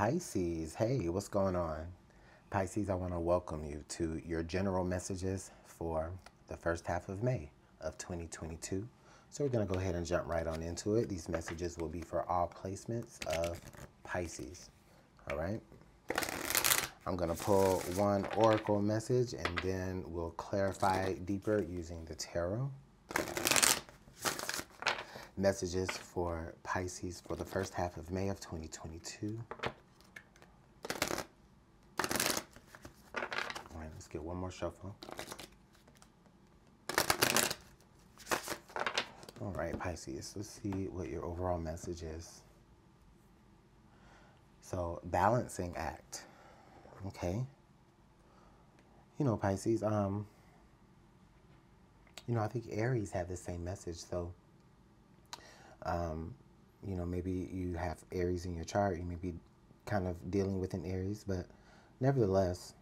Pisces, hey, what's going on? Pisces, I want to welcome you to your general messages for the first half of May of 2022. So we're going to go ahead and jump right on into it. These messages will be for all placements of Pisces. All right. I'm going to pull one oracle message and then we'll clarify deeper using the tarot. Messages for Pisces for the first half of May of 2022. All right, let's get one more shuffle. All right, Pisces, let's see what your overall message is. So, balancing act. Okay. You know, Pisces, I think Aries have the same message. So, maybe you have Aries in your chart. You may be kind of dealing with an Aries, but nevertheless,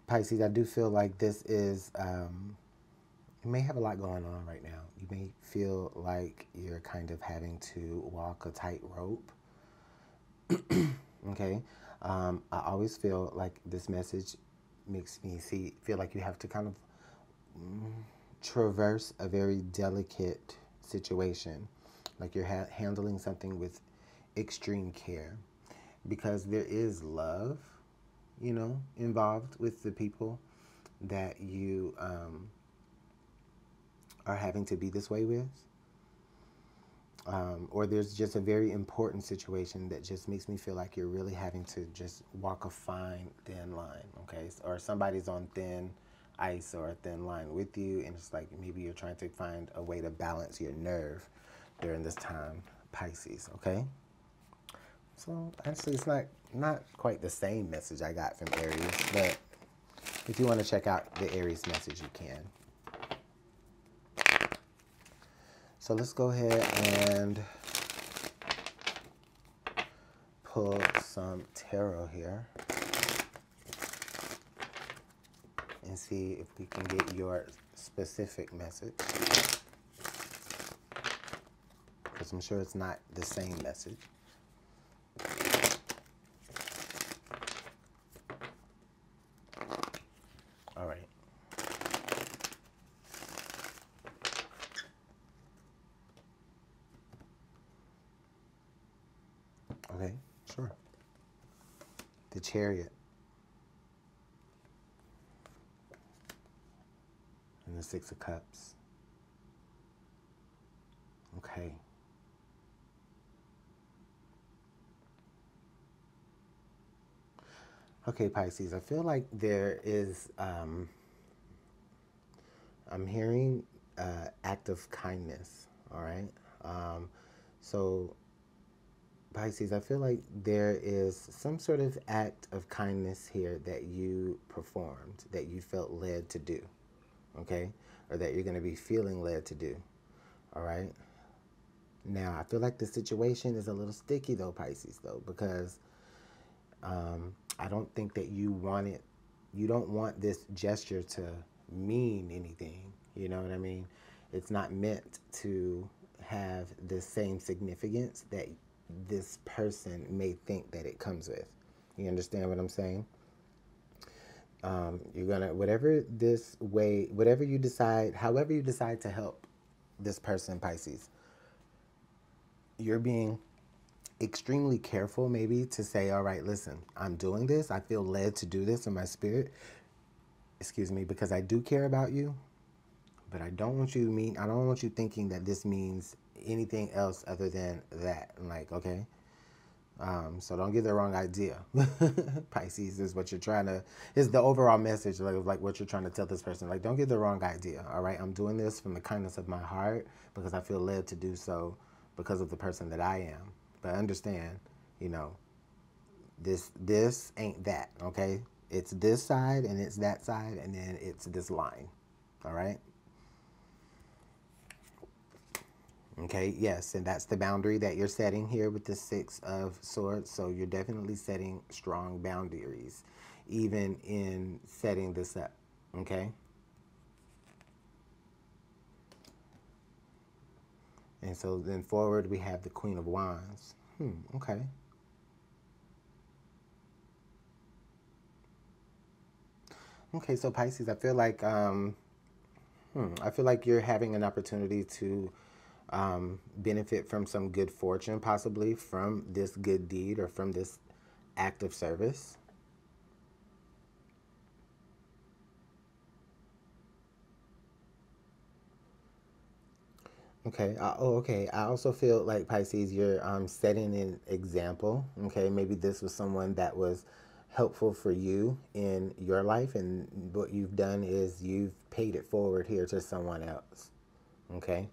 Pisces, I do feel like this is, you may have a lot going on right now. You may feel like you're kind of having to walk a tightrope. Okay. I always feel like this message makes me feel like you have to kind of traverse a very delicate situation. Like you're handling something with extreme care, because there is love, involved with the people that you are having to be this way with. Or there's just a very important situation that just makes me feel like you're really having to just walk a fine, thin line, okay? Or somebody's on thin ice or a thin line with you, and it's like maybe you're trying to find a way to balance your nerve during this time, Pisces, okay? So actually it's not quite the same message I got from Aries, but if you want to check out the Aries message, you can. So let's go ahead and pull some tarot here and see if we can get your specific message, because I'm sure it's not the same message. All right. Okay, sure. The Chariot. And the Six of Cups. Okay. Okay, Pisces, I feel like there is, I'm hearing act of kindness, all right? So, Pisces, I feel like there is some sort of act of kindness here that you performed, that you felt led to do, okay? Or that you're going to be feeling led to do, all right? Now, I feel like the situation is a little sticky, though, Pisces, though, because I don't think that you don't want this gesture to mean anything, you know what I mean? It's not meant to have the same significance that this person may think that it comes with. You understand what I'm saying? You're gonna, however you decide to help this person, Pisces, you're being extremely careful maybe to say, all right, listen, I'm doing this. I feel led to do this in my spirit. Excuse me, because I do care about you, but I don't want you thinking that this means anything else other than that. Like, okay. So don't get the wrong idea. Pisces is what you're is the overall message, like what you're trying to tell this person. Like, don't get the wrong idea. All right. I'm doing this from the kindness of my heart because I feel led to do so because of the person that I am. But understand, this ain't that, okay? It's this side and it's that side and then it's this line, all right? Okay, yes, and that's the boundary that you're setting here with the Six of Swords. So you're definitely setting strong boundaries, even in setting this up, okay? And so then forward we have the Queen of Wands. Okay. Okay, so Pisces, I feel like you're having an opportunity to benefit from some good fortune, possibly from this good deed or from this act of service. Okay. Okay. I also feel like Pisces, you're setting an example. Okay. Maybe this was someone that was helpful for you in your life, and what you've done is you've paid it forward here to someone else. Okay.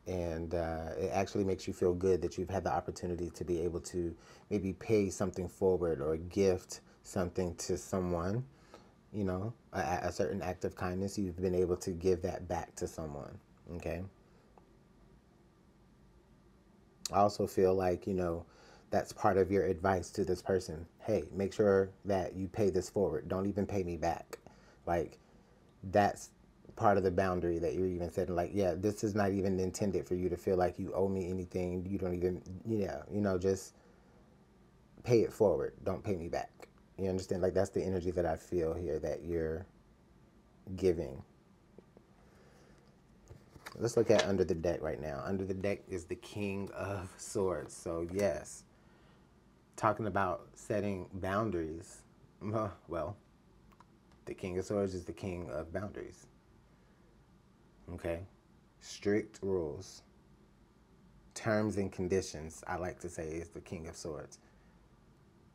And it actually makes you feel good that you've had the opportunity to be able to maybe pay something forward or gift something to someone, you know, a certain act of kindness. You've been able to give that back to someone. Okay. I also feel like, you know, that's part of your advice to this person. Hey, make sure that you pay this forward. Don't even pay me back. Like, that's part of the boundary that you're even setting. Like, yeah, this is not even intended for you to feel like you owe me anything. You don't even, yeah, you know, just pay it forward. Don't pay me back. You understand? Like, that's the energy that I feel here that you're giving. Let's look at under the deck right now. Under the deck is the King of Swords. So, yes, talking about setting boundaries. Well, the King of Swords is the king of boundaries. Okay? Strict rules. Terms and conditions, I like to say, is the King of Swords.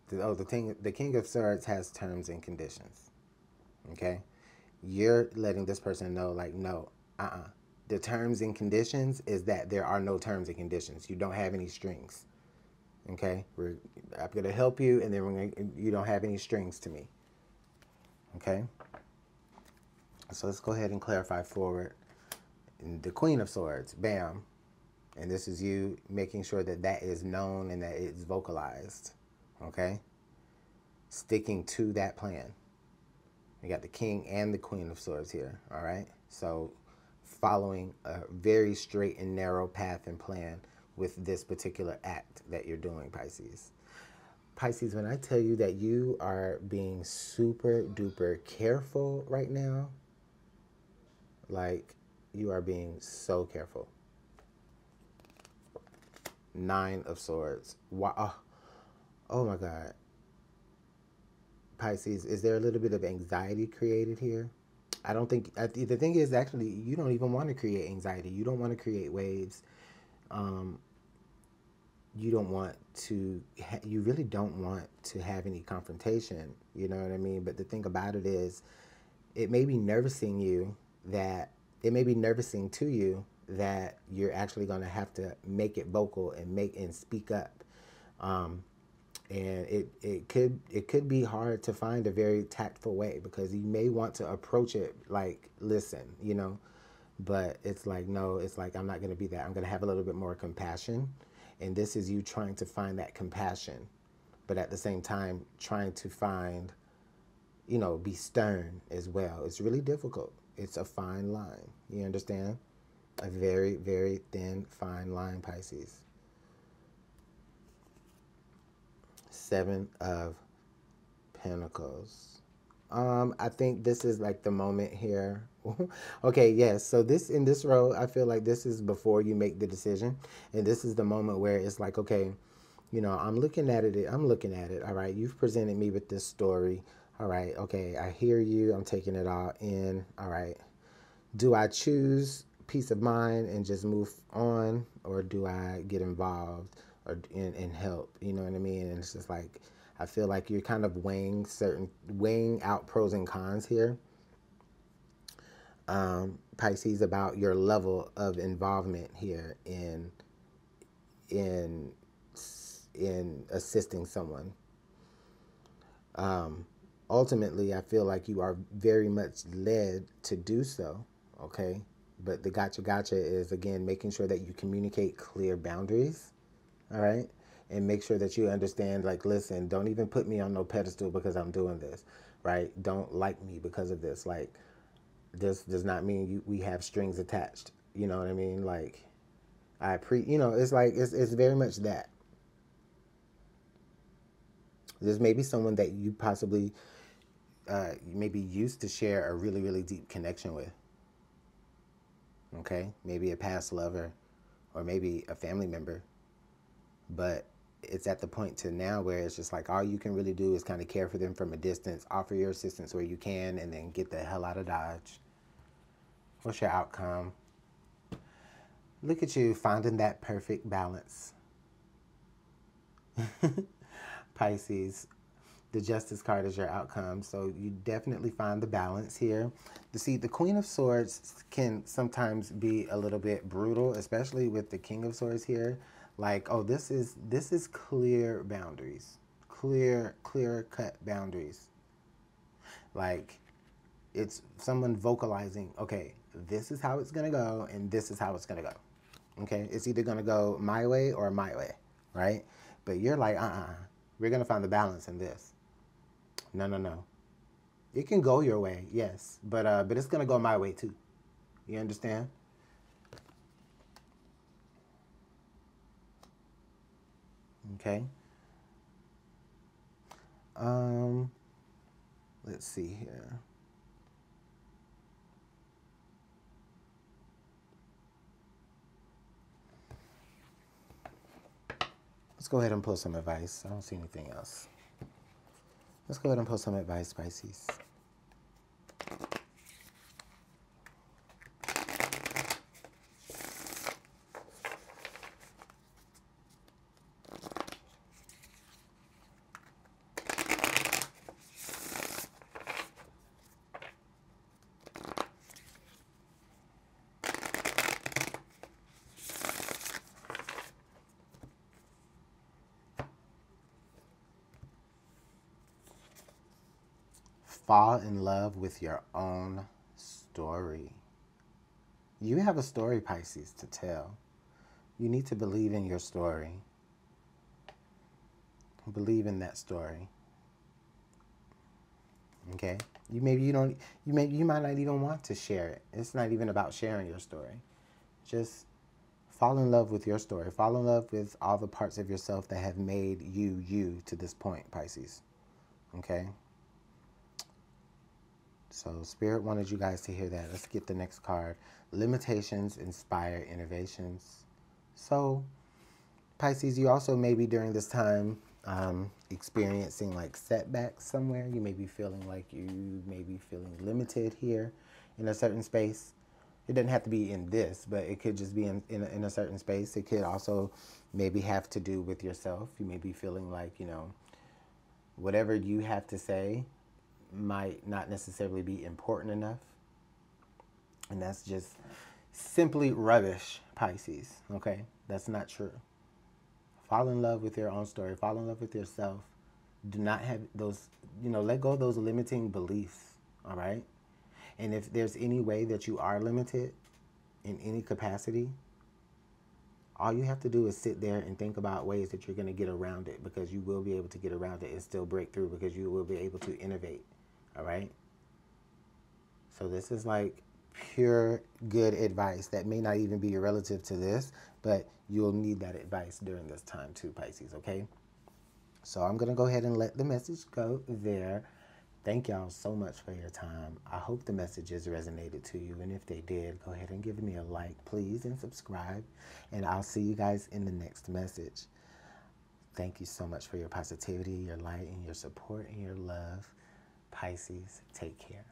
The King of Swords has terms and conditions. Okay? You're letting this person know, like, no, the terms and conditions is that there are no terms and conditions. You don't have any strings. Okay? I'm going to help you, and then you don't have any strings to me. Okay? So let's go ahead and clarify forward. And the Queen of Swords, bam. And this is you making sure that that is known and that it's vocalized. Okay? Sticking to that plan. You got the King and the Queen of Swords here. All right? So following a very straight and narrow path and plan with this particular act that you're doing, Pisces. Pisces, when I tell you that you are being super duper careful right now, like, you are being so careful. Nine of Swords. Wow. Oh my God. Pisces, is there a little bit of anxiety created here? I don't think, the thing is, actually, you don't even want to create anxiety. You don't want to create waves. You don't want to, you really don't want to have any confrontation. You know what I mean? But the thing about it is, it may be nervousing you that, it may be nervousing to you that you're actually going to have to make it vocal and speak up. And it could be hard to find a very tactful way, because you may want to approach it like, listen, you know, but it's like, no, it's like, I'm not going to be that. I'm going to have a little bit more compassion. And this is you trying to find that compassion, but at the same time trying to find, you know, be stern as well. It's really difficult. It's a fine line. You understand? A very, very thin, fine line, Pisces. Seven of Pentacles. I think this is like the moment here. Okay, yes. So this, in this row, I feel like this is before you make the decision. And this is the moment where it's like, okay, you know, I'm looking at it. All right. You've presented me with this story. All right. Okay. I hear you. I'm taking it all in. All right. Do I choose peace of mind and just move on, or do I get involved or and help? You know what I mean? And it's just like, I feel like you're kind of weighing out pros and cons here, Pisces, about your level of involvement here in assisting someone. Ultimately, I feel like you are very much led to do so. Okay, but the gotcha is, again, making sure that you communicate clear boundaries. All right. And make sure that you understand, like, listen, don't even put me on no pedestal because I'm doing this, right? Don't like me because of this. Like, this does not mean we have strings attached. You know what I mean? Like, you know, it's like, it's very much that. There's maybe someone that you possibly maybe used to share a really, really deep connection with. Okay? Maybe a past lover or maybe a family member. But it's at the point to now where it's just like all you can really do is kind of care for them from a distance, offer your assistance where you can, and then get the hell out of Dodge. What's your outcome? Look at you finding that perfect balance. Pisces, the Justice card is your outcome. So you definitely find the balance here. You see, the Queen of Swords can sometimes be a little bit brutal, especially with the King of Swords here. Like, oh, this is clear boundaries. Clear cut boundaries. Like, it's someone vocalizing, okay, this is how it's going to go, and this is how it's going to go. Okay? It's either going to go my way or my way, right? But you're like, we're going to find the balance in this. No. It can go your way, yes, but it's going to go my way too. You understand? Okay. Let's see here. Let's go ahead and pull some advice. I don't see anything else. Let's go ahead and pull some advice, Pisces. Fall in love with your own story. You have a story, Pisces, to tell. You need to believe in your story. Believe in that story. Okay? You might not even want to share it. It's not even about sharing your story. Just fall in love with your story. Fall in love with all the parts of yourself that have made you to this point, Pisces. Okay? So Spirit wanted you guys to hear that. Let's get the next card. Limitations inspire innovations. So Pisces, you also may be during this time experiencing like setbacks somewhere. You may be feeling like you may be feeling limited here in a certain space. It doesn't have to be in this, but it could just be in a certain space. It could also maybe have to do with yourself. You may be feeling like, you know, whatever you have to say might not necessarily be important enough. And that's just simply rubbish, Pisces. Okay? That's not true. Fall in love with your own story. Fall in love with yourself. Do not have those, you know, let go of those limiting beliefs. All right? And if there's any way that you are limited in any capacity, all you have to do is sit there and think about ways that you're going to get around it, because you will be able to get around it and still break through, because you will be able to innovate. All right? So this is like pure good advice that may not even be relative to this, but you'll need that advice during this time too, Pisces, okay? So I'm going to go ahead and let the message go there. Thank y'all so much for your time. I hope the messages resonated to you, and if they did, go ahead and give me a like, please, and subscribe, and I'll see you guys in the next message. Thank you so much for your positivity, your light, and your support, and your love. Pisces, take care.